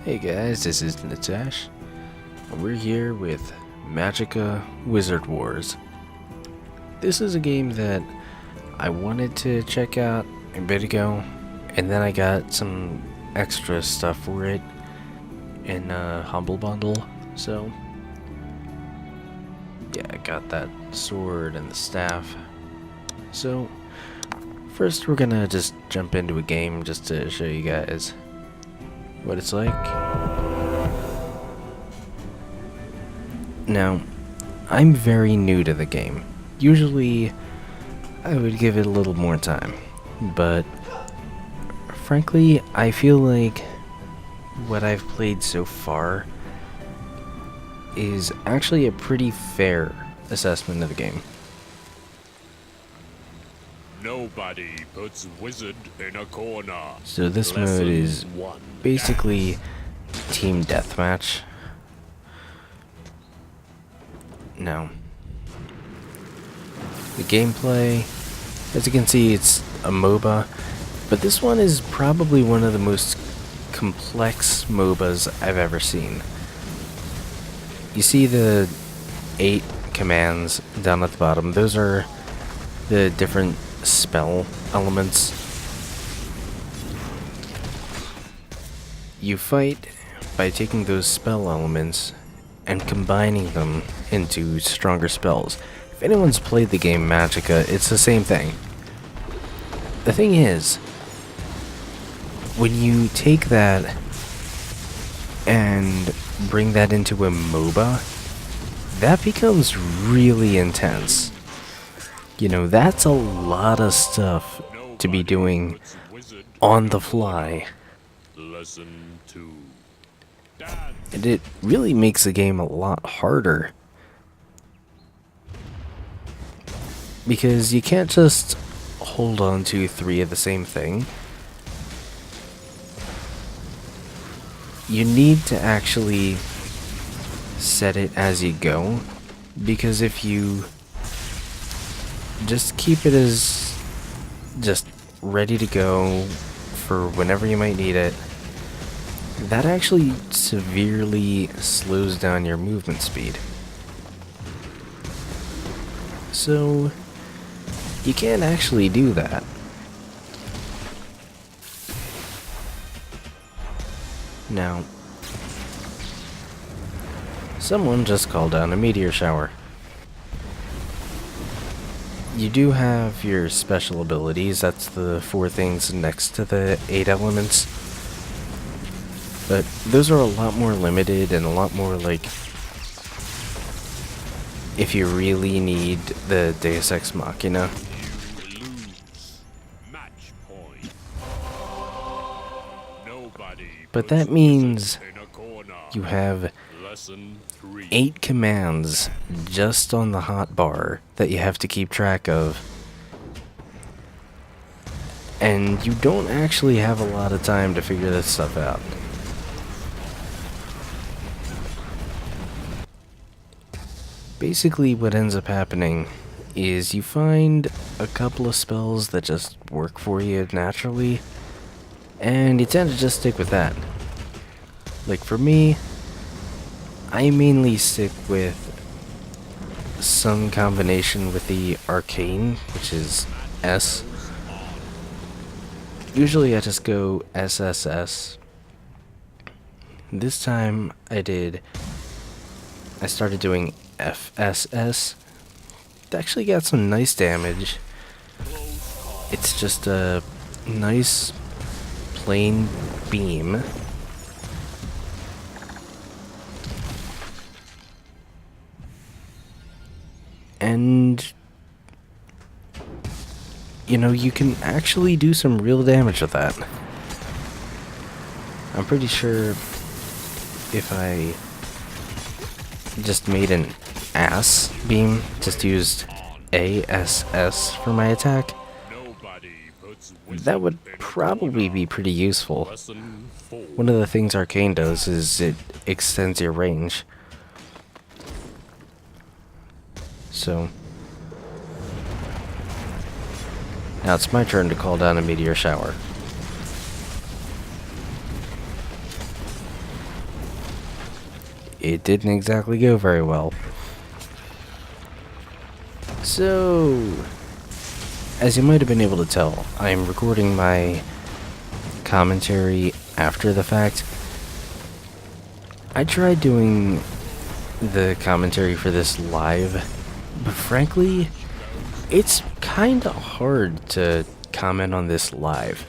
Hey guys, this is Natash. We're here with Magicka Wizard Wars. This is a game that I wanted to check out a bit ago, and then I got some extra stuff for it in a Humble Bundle, so yeah, I got that sword and the staff. So first we're gonna just jump into a game just to show you guys what it's like. Now, I'm very new to the game. Usually, I would give it a little more time, but frankly, I feel like what I've played so far is actually a pretty fair assessment of the game. Nobody puts wizard in a corner. So this mode is basically team deathmatch. Now, the gameplay, as you can see, it's a MOBA, but this one is probably one of the most complex MOBAs I've ever seen. You see the 8 commands down at the bottom. Those are the different spell elements. You fight by taking those spell elements and combining them into stronger spells. If anyone's played the game Magicka, it's the same thing. The thing is, when you take that and bring that into a MOBA, that becomes really intense. You know, that's a lot of stuff to be doing on the fly. Lesson 2. And it really makes the game a lot harder. Because you can't just hold on to 3 of the same thing. You need to actually set it as you go. Because if you just keep it as just ready to go for whenever you might need it, that actually severely slows down your movement speed. So you can't actually do that. Now, someone just called down a meteor shower. You do have your special abilities, that's the 4 things next to the 8 elements. But those are a lot more limited and a lot more like if you really need the Deus Ex Machina. You lose. Match point. Nobody But puts that means wizard in a corner. you have Lesson 3. 8 commands just on the hotbar that you have to keep track of. And you don't actually have a lot of time to figure this stuff out. Basically, what ends up happening is you find a couple of spells that just work for you naturally, and you tend to just stick with that. Like for me, I mainly stick with some combination with the arcane, which is S. Usually I just go SSS. This time I started doing FSS. It actually got some nice damage. It's just a nice plain beam. And you know, you can actually do some real damage with that. I'm pretty sure if I just made an ass beam, just used ASS for my attack, that would probably be pretty useful. One of the things arcane does is it extends your range. So now it's my turn to call down a meteor shower. it didn't exactly go very well. So, as you might have been able to tell, I'm recording my commentary after the fact. I tried doing the commentary for this live, but frankly, it's kinda hard to comment on this live.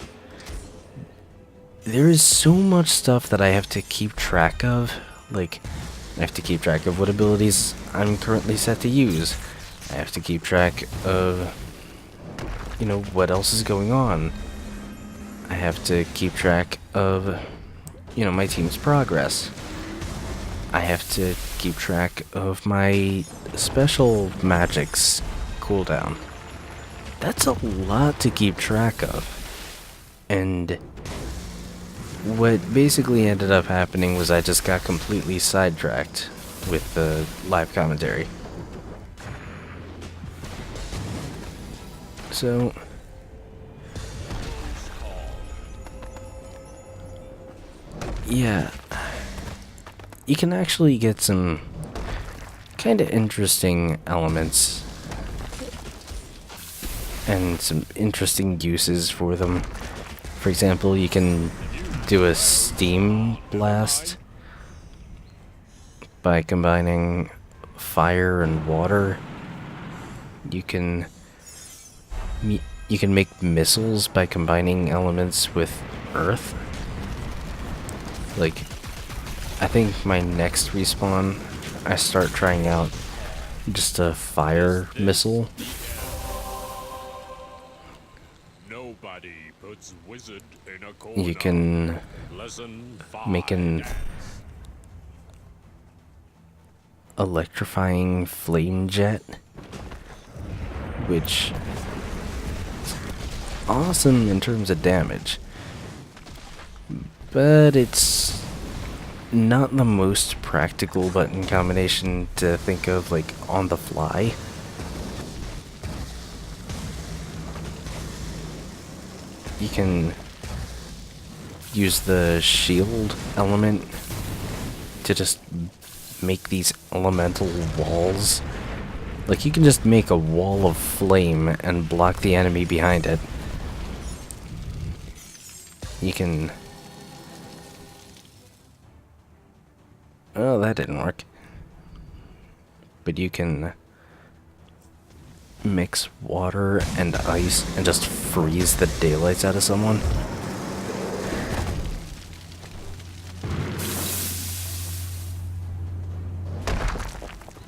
There is so much stuff that I have to keep track of. Like, I have to keep track of what abilities I'm currently set to use. I have to keep track of, you know, what else is going on. I have to keep track of, you know, my team's progress. I have to keep track of my special Magic's cooldown. That's a lot to keep track of. And what basically ended up happening was I just got completely sidetracked with the live commentary. So, yeah, you can actually get some kind of interesting elements and some interesting uses for them. For example, you can do a steam blast by combining fire and water. You can make missiles by combining elements with earth. Like, I think my next respawn, I start trying out just a fire missile. Nobody puts wizard in a corner. You can Lesson make an 5. electrifying flame jet, which is awesome in terms of damage, but it's not the most practical button combination to think of, like, on the fly. You can use the shield element to just make these elemental walls. Like, you can just make a wall of flame and block the enemy behind it. You can... Oh, that didn't work. But you can mix water and ice and just freeze the daylights out of someone.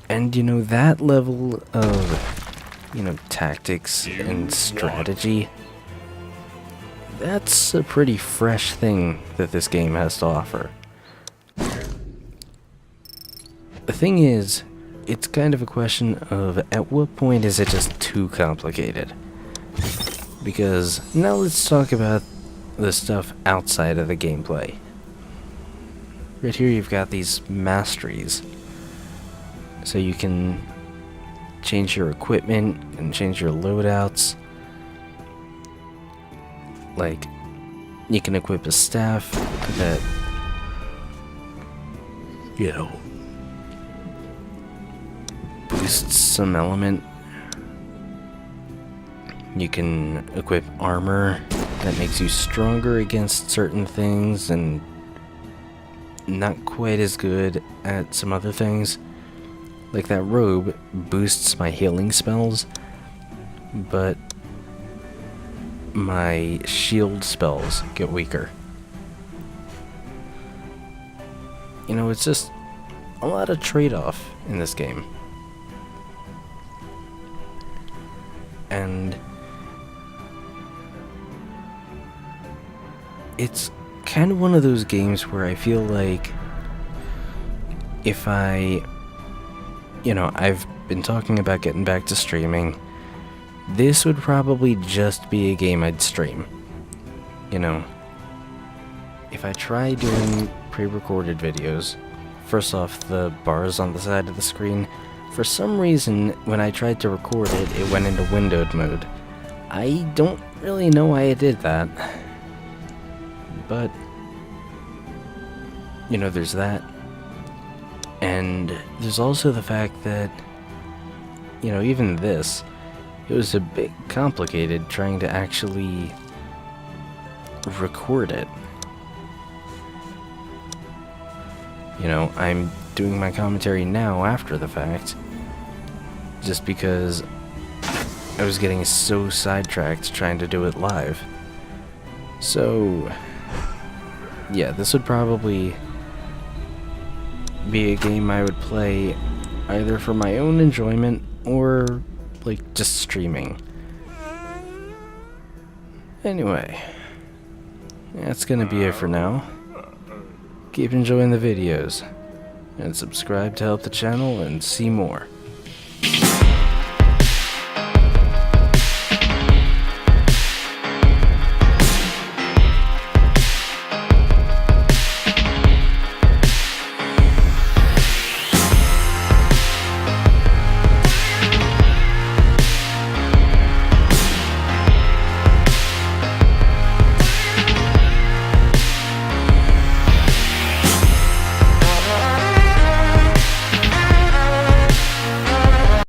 And, you know, that level of, you know, tactics and strategy, that's a pretty fresh thing that this game has to offer. The thing is, it's kind of a question of at what point is it just too complicated? Because now let's talk about the stuff outside of the gameplay. Right here you've got these masteries. So you can change your equipment and change your loadouts. Like, you can equip a staff that, you know, boosts some element. You can equip armor that makes you stronger against certain things and not quite as good at some other things. Like, that robe boosts my healing spells, but my shield spells get weaker. You know, it's just a lot of trade-off in this game. And it's kind of one of those games where I feel like if I've been talking about getting back to streaming, this would probably just be a game I'd stream. You know, if I try doing pre-recorded videos, first off, the bars on the side of the screen, for some reason, when I tried to record it, it went into windowed mode. I don't really know why it did that. But, you know, there's that. And there's also the fact that, you know, even this, it was a bit complicated trying to actually record it. You know, I'm doing my commentary now after the fact, just because I was getting so sidetracked trying to do it live. So, yeah, this would probably be a game I would play either for my own enjoyment or, like, just streaming. Anyway, that's gonna be it for now. Keep enjoying the videos, and subscribe to help the channel and see more.